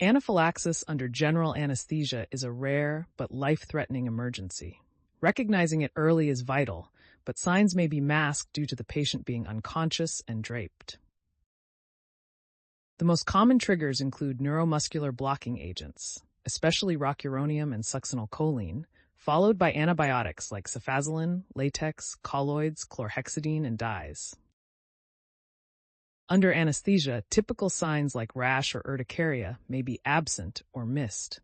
Anaphylaxis under general anesthesia is a rare but life-threatening emergency. Recognizing it early is vital, but signs may be masked due to the patient being unconscious and draped. The most common triggers include neuromuscular blocking agents, especially rocuronium and succinylcholine, followed by antibiotics like cefazolin, latex, colloids, chlorhexidine, and dyes. Under anesthesia, typical signs like rash or urticaria may be absent or missed.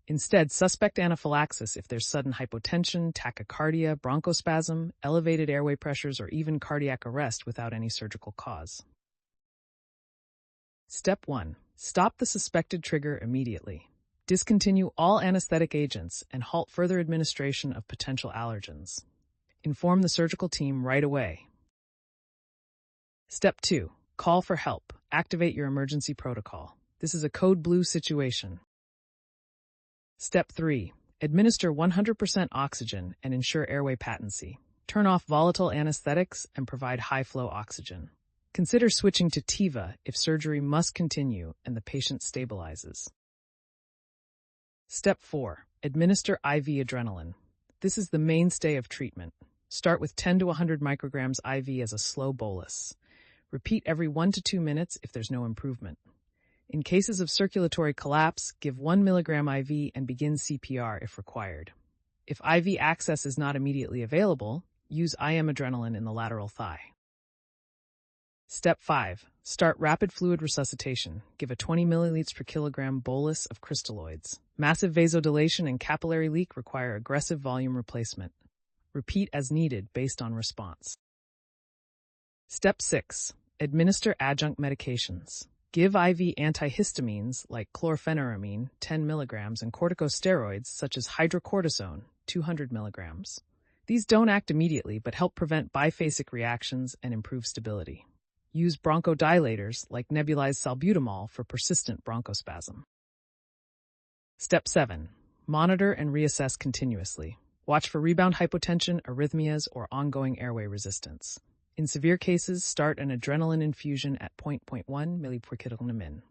Instead, suspect anaphylaxis if there's sudden hypotension, tachycardia, bronchospasm, elevated airway pressures, or even cardiac arrest without any surgical cause. Step 1. Stop the suspected trigger immediately. Discontinue all anesthetic agents and halt further administration of potential allergens. Inform the surgical team right away. Step 2. Call for help. Activate your emergency protocol. This is a code blue situation. Step 3. Administer 100% oxygen and ensure airway patency. Turn off volatile anesthetics and provide high-flow oxygen. Consider switching to TIVA if surgery must continue and the patient stabilizes. Step 4. Administer IV adrenaline. This is the mainstay of treatment. Start with 10 to 100 micrograms IV as a slow bolus. Repeat every 1 to 2 minutes if there's no improvement. In cases of circulatory collapse, give 1 milligram IV and begin CPR if required. If IV access is not immediately available, use IM adrenaline in the lateral thigh. Step 5. Start rapid fluid resuscitation. Give a 20 milliliters per kilogram bolus of crystalloids. Massive vasodilation and capillary leak require aggressive volume replacement. Repeat as needed based on response. Step 6. Administer adjunct medications. Give IV antihistamines like chlorpheniramine, 10 milligrams, and corticosteroids such as hydrocortisone, 200 milligrams. These don't act immediately but help prevent biphasic reactions and improve stability. Use bronchodilators like nebulized salbutamol for persistent bronchospasm. Step 7. Monitor and reassess continuously. Watch for rebound hypotension, arrhythmias, or ongoing airway resistance. In severe cases, start an adrenaline infusion at 0.1 mg/kg.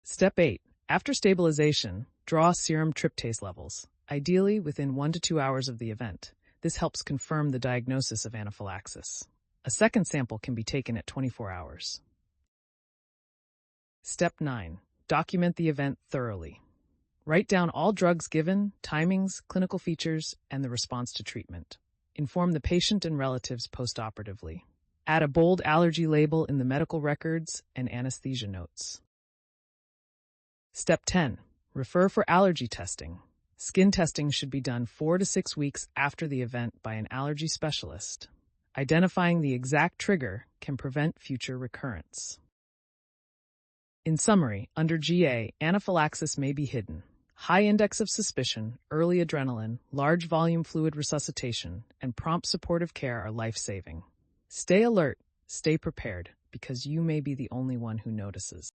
Step 8. After stabilization, draw serum tryptase levels, ideally within 1 to 2 hours of the event. This helps confirm the diagnosis of anaphylaxis. A second sample can be taken at 24 hours. Step 9. Document the event thoroughly. Write down all drugs given, timings, clinical features, and the response to treatment. Inform the patient and relatives postoperatively. Add a bold allergy label in the medical records and anesthesia notes. Step 10. Refer for allergy testing. Skin testing should be done 4 to 6 weeks after the event by an allergy specialist. Identifying the exact trigger can prevent future recurrence. In summary, under GA, anaphylaxis may be hidden. High index of suspicion, early adrenaline, large volume fluid resuscitation, and prompt supportive care are life-saving. Stay alert, stay prepared, because you may be the only one who notices.